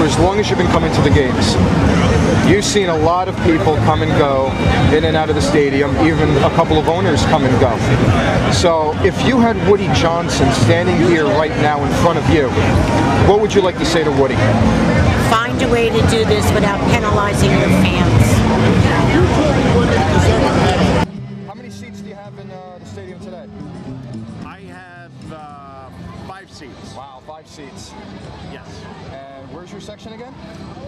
as long as you've been coming to the games, you've seen a lot of people come and go in and out of the stadium, even a couple of owners come and go. So if you had Woody Johnson standing here right now in front of you, what would you like to say to Woody? Find a way to do this without penalizing your fans. How many seats do you have in the stadium today? I have 5 seats. Wow, 5 seats. Yes. And where's your section again?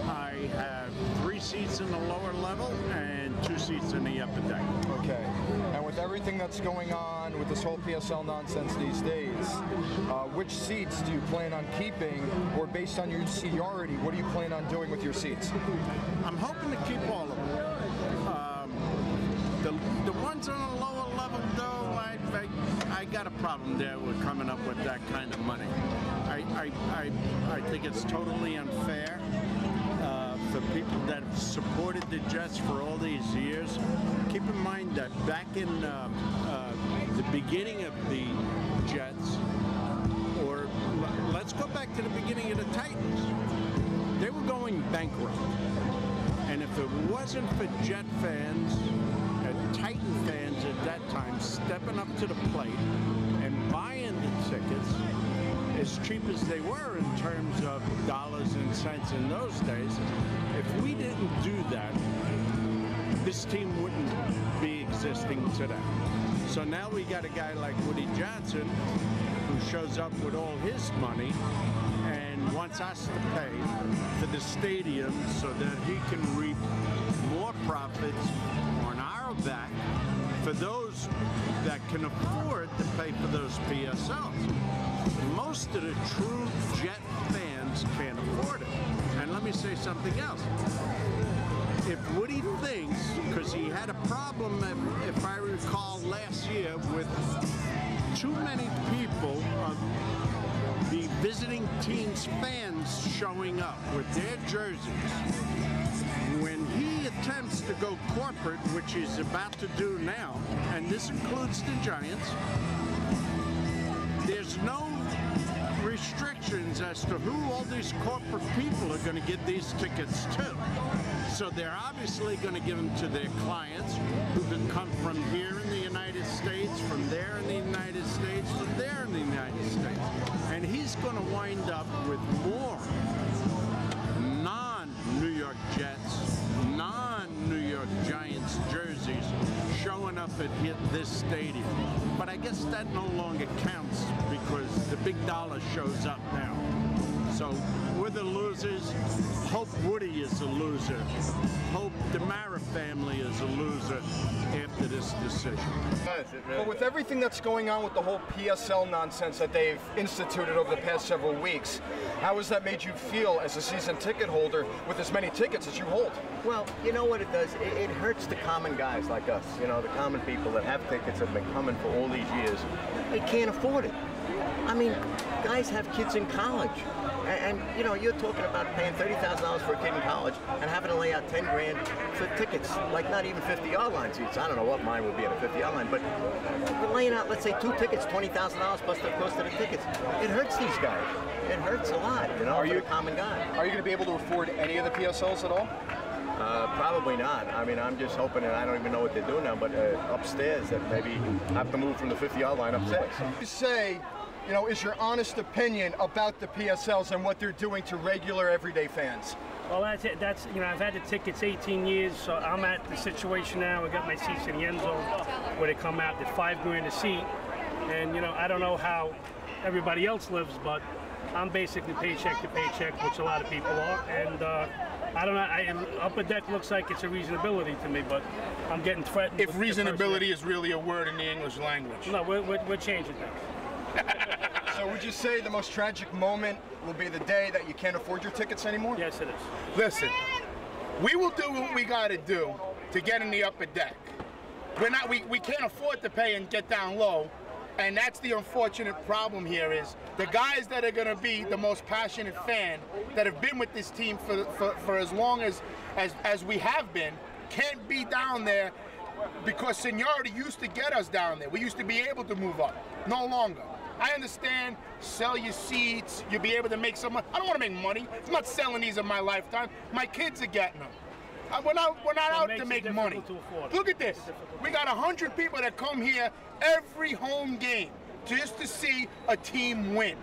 I have 3 seats in the lower level and 2 seats in the upper deck. Okay. And with everything that's going on with this whole PSL nonsense these days, which seats do you plan on keeping, or based on your seniority, what do you plan on doing with your seats? I'm hoping to keep all of them. The ones on the lower level, though, I got a problem there with coming up with that kind of money. I think it's totally unfair for people that have supported the Jets for all these years. Keep in mind that back in the beginning of the Jets, or let's go back to the beginning of the Titans, they were going bankrupt. And if it wasn't for Jet fans, Titan fans at that time stepping up to the plate and buying the tickets as cheap as they were in terms of dollars and cents in those days, if we didn't do that, this team wouldn't be existing today. So now we got a guy like Woody Johnson who shows up with all his money and wants us to pay for the stadium so that he can reap more profits on our back for those that can afford to pay for those PSLs. Most of the true Jet fans can't afford it. And let me say something else. If Woody thinks, because he had a problem, if I recall last year, with too many people, the visiting team's fans showing up with their jerseys, when he attempts to go corporate, which he's about to do now, and this includes the Giants, there's no restrictions as to who all these corporate people are going to get these tickets to. So they're obviously going to give them to their clients who can come from here in the United States, from there in the United States, from there in the United States. And he's going to wind up with more non-New York Jets, non-New York Giants jerseys showing up at this stadium. But I guess that no longer counts because the big dollar shows up now. So we're the losers. Hope Woody is a loser. Hope the Mara family is a loser after this decision. But with everything that's going on with the whole PSL nonsense that they've instituted over the past several weeks, how has that made you feel as a season ticket holder with as many tickets as you hold? Well, you know what it does? It hurts the common guys like us. You know, the common people that have tickets, have been coming for all these years. They can't afford it. I mean, guys have kids in college. And you know, you're talking about paying $30,000 for a kid in college and having to lay out 10 grand for tickets, like not even 50-yard line seats. I don't know what mine would be at a 50-yard line, but we're laying out, let's say, 2 tickets, $20,000 plus the cost of the tickets. It hurts these guys. It hurts a lot, you know, for the common guy. Are you going to be able to afford any of the PSLs at all? Probably not. I mean, I'm just hoping, and I don't even know what they're doing now, but upstairs, that maybe have to move from the 50-yard line upstairs. You say, you know, is your honest opinion about the PSLs and what they're doing to regular everyday fans? Well, that's it. That's, you know, I've had the tickets 18 years, so I'm at the situation now. I got my seats in the end zone where they come out at $5 grand a seat, and you know, I don't know how everybody else lives, but I'm basically paycheck to paycheck, which a lot of people are, and I don't know. Upper deck looks like it's a reasonability to me, but I'm getting threatened. If reasonability is really a word in the English language. No, we're changing things. So would you say the most tragic moment will be the day that you can't afford your tickets anymore? Yes, it is. Listen, we will do what we got to do to get in the upper deck. We can't afford to pay and get down low, and that's the unfortunate problem here is the guys that are going to be the most passionate fan that have been with this team for as long as we have been can't be down there because seniority used to get us down there. We used to be able to move up. No longer. I understand, sell your seats, you'll be able to make some money. I don't want to make money. I'm not selling these in my lifetime. My kids are getting them. We're not out to make money. Look at this. We got 100 people that come here every home game just to see a team win.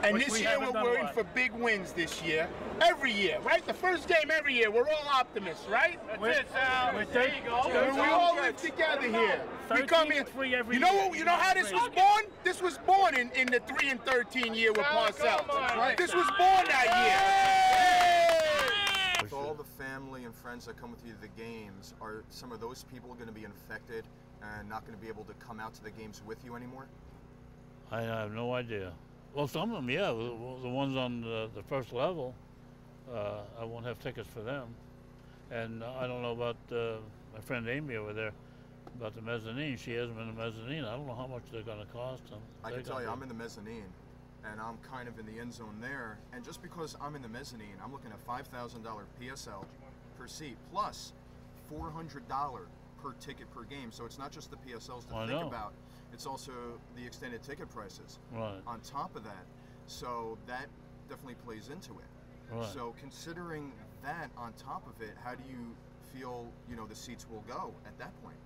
And this year we're worried for big wins this year. Every year, right? The first game every year, we're all optimists, right? That's it, Sal. There you go. We all live together here. We come here. You know how this was born? This was born in the 3 and 13 year with Parcells. Right. This was born that year. With all the family and friends that come with you to the games, are some of those people going to be infected and not going to be able to come out to the games with you anymore? I have no idea. Well, some of them, yeah. The ones on the first level, I won't have tickets for them. And I don't know about my friend Amy over there, about the mezzanine. She hasn't been in the mezzanine. I don't know how much they're going to cost them. I can tell you, I'm in the mezzanine, and I'm kind of in the end zone there. And just because I'm in the mezzanine, I'm looking at $5,000 PSL per seat, plus $400 per ticket per game. So it's not just the PSLs to think about. It's also the extended ticket prices on top of that. So that definitely plays into it. Right. So considering that on top of it, how do you feel, the seats will go at that point?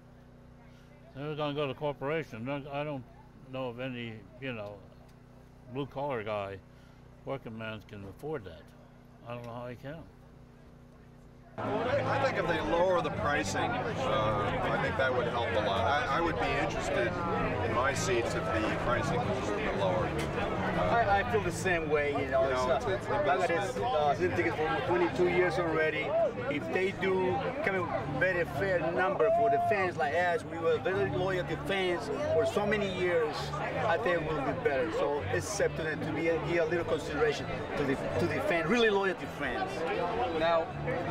They're going to go to corporation. I don't know of any, blue collar guy, working man can afford that. I don't know how he can. I think if they lower the pricing, I think that would help a lot. I would be interested in my seats if the pricing was just a bit lower. I feel the same way, I've been tickets for 22 years already. If they do come a very fair number for the fans like us, we were very loyal to fans for so many years, I think it will be better. So it's up to them to give a little consideration to the fans, really loyal to fans. Now,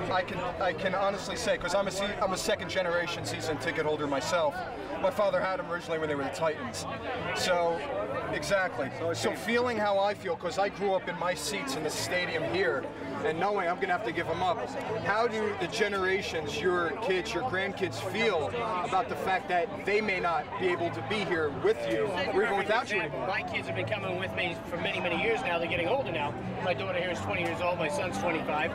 I can honestly say, because I'm a second generation season ticket holder myself. My father had them originally when they were the Titans. So, exactly. So feeling how I feel, because I grew up in my seats in the stadium here, and knowing I'm going to have to give them up, how do the generations, your kids, your grandkids feel about the fact that they may not be able to be here with you, or even without you anymore? My kids have been coming with me for many, many years now. They're getting older now. My daughter here is 20 years old. My son's 25.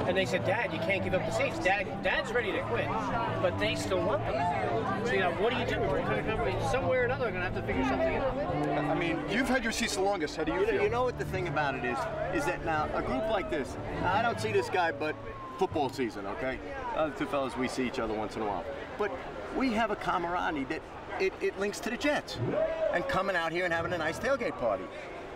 And they said, Dad, you can't give up the seats. Dad's ready to quit, but they still want them. So, what do you do? Somewhere or another, we're going to have to figure something out. I mean, you've had your seats the longest. How do you feel? You know what the thing about it is that now a group like this, I don't see this guy but football season, okay? The two fellas, we see each other once in a while. But we have a camaraderie that it links to the Jets and coming out here and having a nice tailgate party.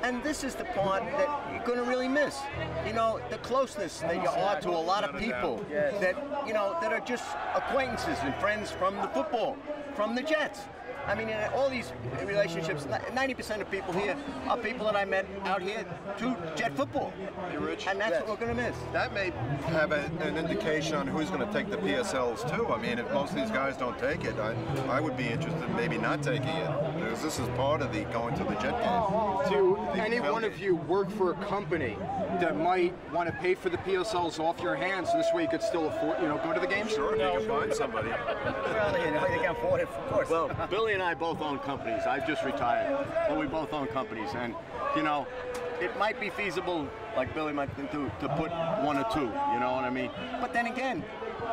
And this is the part that you're going to really miss. The closeness that you are to a lot of people that, that are just acquaintances and friends from the football, from the Jets. I mean, in all these relationships, 90% of people here are people that I met out here through Jet football. Hey, Rich, and that's what we're going to miss. That may have an indication on who's going to take the PSLs too. I mean, if most of these guys don't take it, I would be interested in maybe not taking it, because this is part of the going to the Jet game. Do any one of you work for a company that might want to pay for the PSLs off your hands, so this way you could still afford, go to the game? Sure, if you can find somebody. Well, they can afford it, of course. Well, Billy and I both own companies. I've just retired, but we both own companies, and it might be feasible, like Billy might think, to put one or two. You know what I mean? But then again,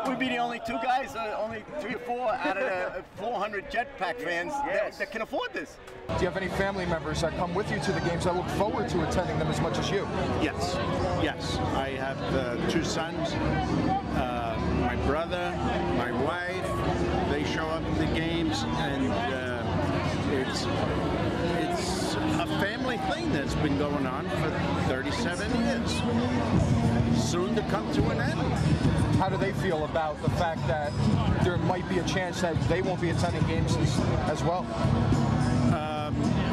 we'd be the only two guys, only 3 or 4 out of the 400 Jetpack fans that can afford this. Do you have any family members that come with you to the games that look forward to attending them as much as you? Yes. I have 2 sons, my brother, my wife. They show up at the games, and it's a family thing that's been going on for 37 years. Soon to come to an end. How do they feel about the fact that there might be a chance that they won't be attending games as well?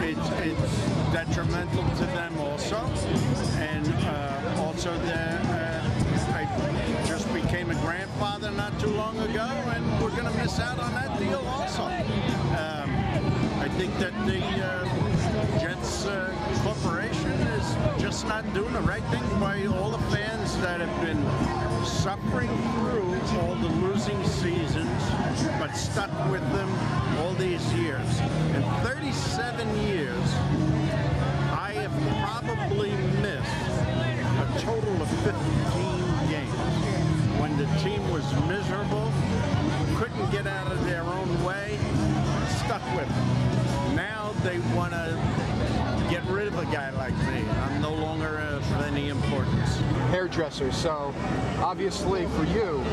It's detrimental to them also, and also I just became a grandfather not too long ago, and we're going to miss out on that deal also. I think that the Jets Corporation is just not doing the right thing by all the fans that have been suffering through all the losing seasons, but stuck with them all these years, in 37 years, I have probably missed a total of 15 games. When the team was miserable, couldn't get out of their own way, stuck with it. Now they want to get rid of a guy like me. I'm no longer of any importance. Hairdressers. So obviously for you,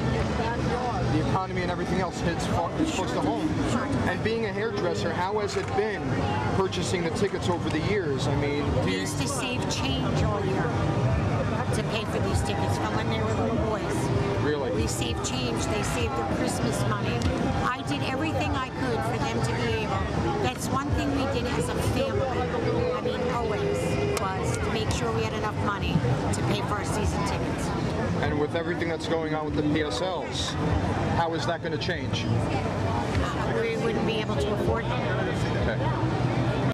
the economy and everything else hits close to home. And being a hairdresser, how has it been purchasing the tickets over the years? I mean, We used to save change all year to pay for these tickets from when they were little boys. really? We saved change. They saved their Christmas money. I did everything I could for them to be able. That's one thing we did as a family. I mean, always was to make sure we had enough money to pay for our season tickets. And with everything that's going on with the PSLs, how is that going to change? We wouldn't be able to afford them.